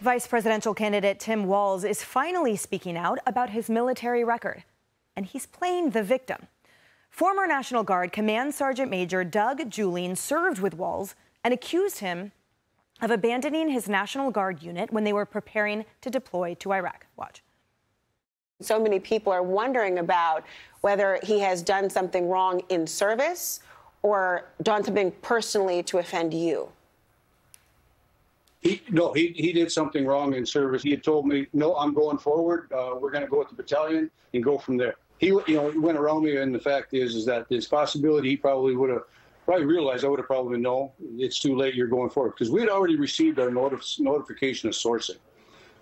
Vice presidential candidate Tim Walz is finally speaking out about his military record, and he's playing the victim. Former National Guard Command Sergeant Major Doug Julian served with Walz and accused him of abandoning his National Guard unit when they were preparing to deploy to Iraq. Watch. So many people are wondering about whether he has done something wrong in service or done something personally to offend you. He did something wrong in service. He had told me, no, I'm going forward. We're going to go with the battalion and go from there. He went around me, and the fact is that there's possibility he probably would have realized I would have probably no, it's too late, you're going forward. Because we had already received our notification of sourcing.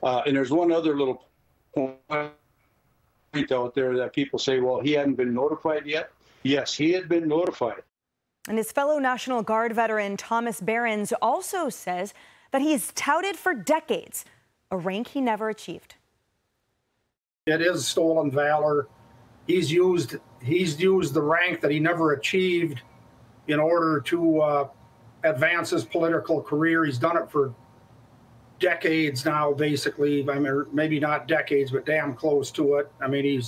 And there's one other little point out there that people say, well, he hadn't been notified yet. Yes, he had been notified. And his fellow National Guard veteran Thomas Behrens also says that he's touted for decades a rank he never achieved. It is stolen valor. He's used the rank that he never achieved in order to advance his political career. He's done it for decades now, basically. I mean, maybe not decades, but damn close to it. I mean,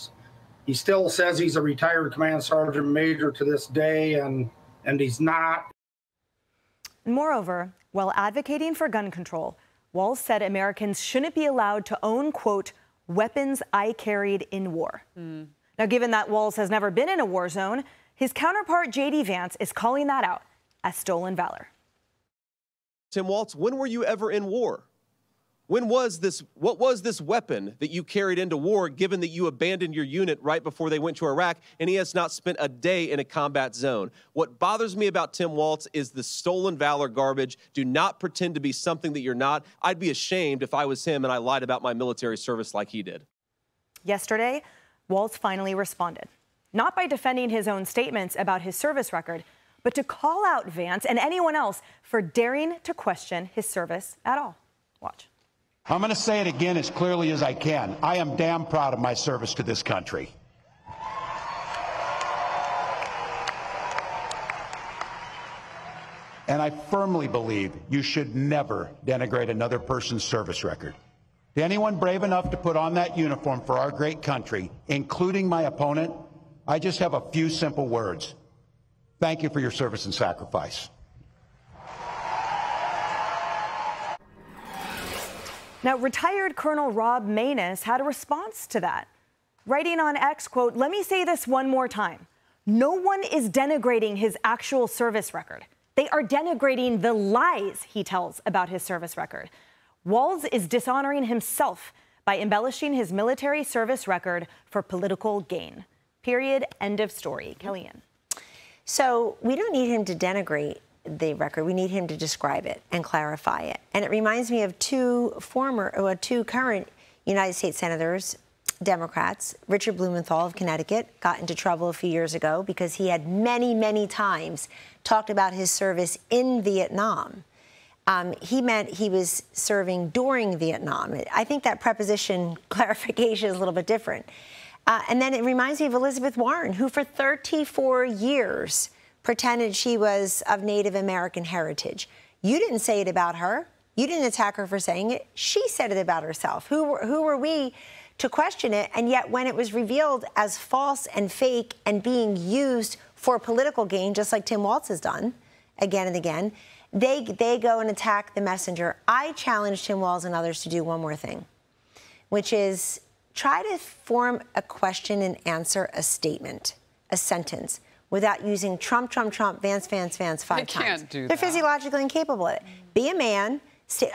he still says he's a retired command sergeant major to this day, and he's not. Moreover, while advocating for gun control, Walz said Americans shouldn't be allowed to own, quote, weapons I carried in war. Now, given that Walz has never been in a war zone, his counterpart, J.D. Vance, is calling that out as stolen valor. Tim Walz, when were you ever in war? What was this weapon that you carried into war, given that you abandoned your unit right before they went to Iraq, and he has not spent a day in a combat zone? What bothers me about Tim Walz is the stolen valor garbage. Do not pretend to be something that you're not. I'd be ashamed if I was him and I lied about my military service like he did. Yesterday, Walz finally responded, not by defending his own statements about his service record, but to call out Vance and anyone else for daring to question his service at all. Watch. I'm going to say it again as clearly as I can. I am damn proud of my service to this country. And I firmly believe you should never denigrate another person's service record. To anyone brave enough to put on that uniform for our great country, including my opponent, I just have a few simple words. Thank you for your service and sacrifice. Now, retired Colonel Rob Maness had a response to that, writing on X, quote, let me say this one more time. No one is denigrating his actual service record. They are denigrating the lies he tells about his service record. Walz is dishonoring himself by embellishing his military service record for political gain. Period. End of story. Kellyanne. So we don't need him to denigrate the record. We need him to describe it and clarify it. And it reminds me of two current United States senators, Democrats. Richard Blumenthal of Connecticut got into trouble a few years ago because he had many, many times talked about his service in Vietnam. He meant he was serving during Vietnam. I think that preposition clarification is a little bit different. And then it reminds me of Elizabeth Warren, who for 34 years pretended she was of Native American heritage. You didn't say it about her. You didn't attack her for saying it. She said it about herself. Who were we to question it? And yet when it was revealed as false and fake and being used for political gain, just like Tim Walz has done again and again, they go and attack the messenger. I challenge Tim Walz and others to do one more thing, which is try to form a question and answer a statement, a sentence, without using Trump, Trump, Trump, Vance, Vance, Vance 5 times. Can't do that. They're physiologically incapable of it. Be a man.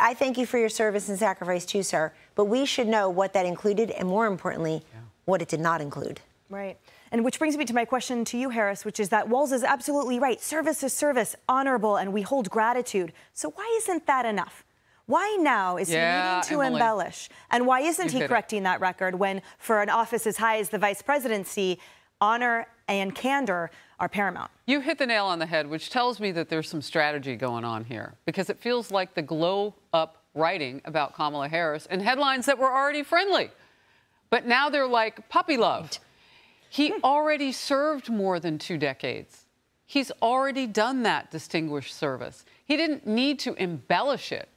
I thank you for your service and sacrifice too, sir. But we should know what that included and, more importantly, what it did not include. Right. And which brings me to my question to you, Harris, which is that Walz is absolutely right. Service is service, honorable, and we hold gratitude. So why isn't that enough? Why now is he needing to embellish? And why isn't he correcting that record when, for an office as high as the vice presidency, honor and candor are paramount? You hit the nail on the head, which tells me that there's some strategy going on here, because it feels like the glow-up writing about Kamala Harris and headlines that were already friendly. But now they're like puppy love. He already served more than 2 decades. He's already done that distinguished service. He didn't need to embellish it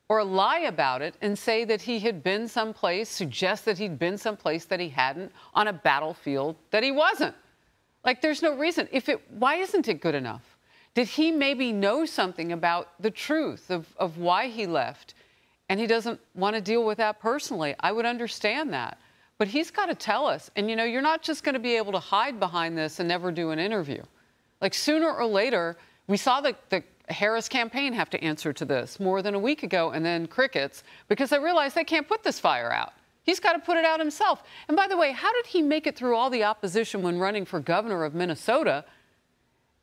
or lie about it and say that he had been someplace, suggest that he'd been someplace that he hadn't, on a battlefield that he wasn't. Like, there's no reason. Why isn't it good enough? Did he maybe know something about the truth of why he left, and he doesn't want to deal with that personally? I would understand that. But he's got to tell us. And, you know, you're not just going to be able to hide behind this and never do an interview. Like, sooner or later, we saw the Harris campaign have to answer to this more than a week ago, and then crickets, because they realized they can't put this fire out. He's got to put it out himself. And by the way, how did he make it through all the opposition when running for governor of Minnesota?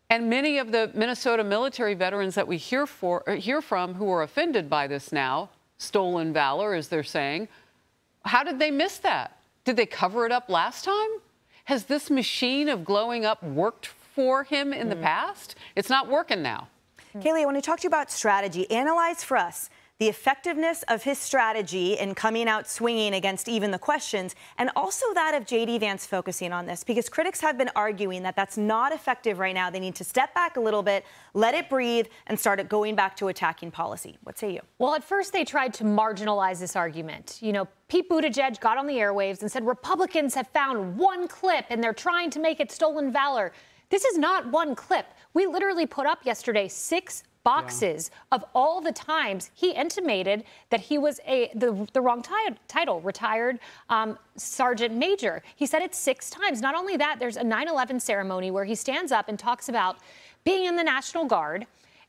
And many of the Minnesota military veterans that we hear from who are offended by this now, stolen valor, as they're saying, how did they miss that? Did they cover it up last time? Has this machine of glowing up worked for him in the past? It's not working now. Kayleigh, I want to talk to you about strategy. Analyze for us the effectiveness of his strategy in coming out swinging against even the questions, and also that of J.D. Vance focusing on this, because critics have been arguing that that's not effective right now. They need to step back a little bit, let it breathe, and start going back to attacking policy. What say you? Well, at first they tried to marginalize this argument. You know, Pete Buttigieg got on the airwaves and said Republicans have found one clip and they're trying to make it stolen valor. This is not one clip. We literally put up yesterday 6 boxes of all the times he intimated that he was the wrong title, retired sergeant major. He said it 6 times. Not only that, there's a 9/11 ceremony where he stands up and talks about being in the National Guard.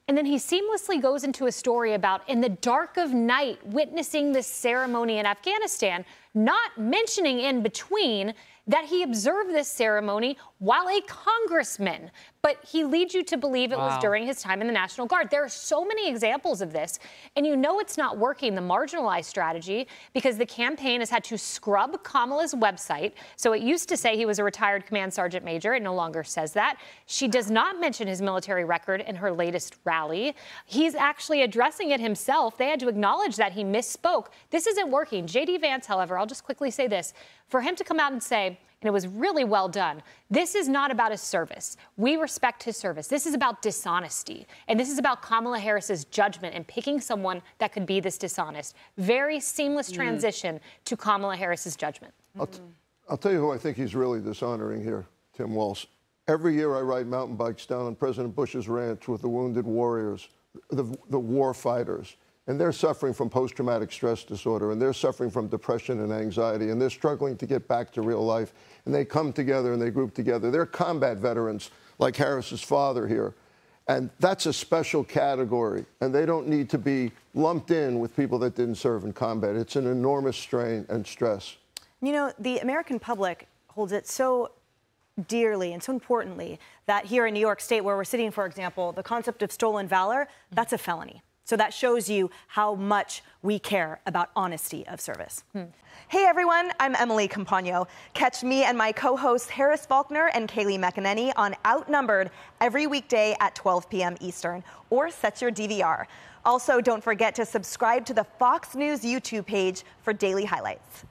And then he seamlessly goes into a story about in the dark of night witnessing this ceremony in Afghanistan, not mentioning in between that he observed this ceremony while a congressman. But he leads you to believe it was during his time in the National Guard. There are so many examples of this. And you know it's not working, the marginalized strategy, because the campaign has had to scrub Kamala's website. So it used to say he was a retired command sergeant major. It no longer says that. She does not mention his military record in her latest rally. He's actually addressing it himself. They had to acknowledge that he misspoke. This isn't working. J.D. Vance, however, I'll just quickly say this. For him to come out and say, and it was really well done, this is not about his service. We respect his service. This is about dishonesty. And this is about Kamala Harris's judgment and picking someone that could be this dishonest. Very seamless transition to Kamala Harris's judgment. I'll tell you who I think he's really dishonoring here, Tim Walz. Every year I ride mountain bikes down on President Bush's ranch with the wounded warriors, the war fighters. And they're suffering from post-traumatic stress disorder, and they're suffering from depression and anxiety, and they're struggling to get back to real life. And they come together and they group together. They're combat veterans, like Harris's father here. And that's a special category, and they don't need to be lumped in with people that didn't serve in combat. It's an enormous strain and stress. You know, the American public holds it so dearly and so importantly that here in New York State, where we're sitting, for example, the concept of stolen valor, that's a felony. So that shows you how much we care about honesty of service. Hey everyone, I'm Emily Campagno. Catch me and my co-hosts Harris Faulkner and Kayleigh McEnany on Outnumbered every weekday at 12 p.m. Eastern, or set your DVR. Also, don't forget to subscribe to the Fox News YouTube page for daily highlights.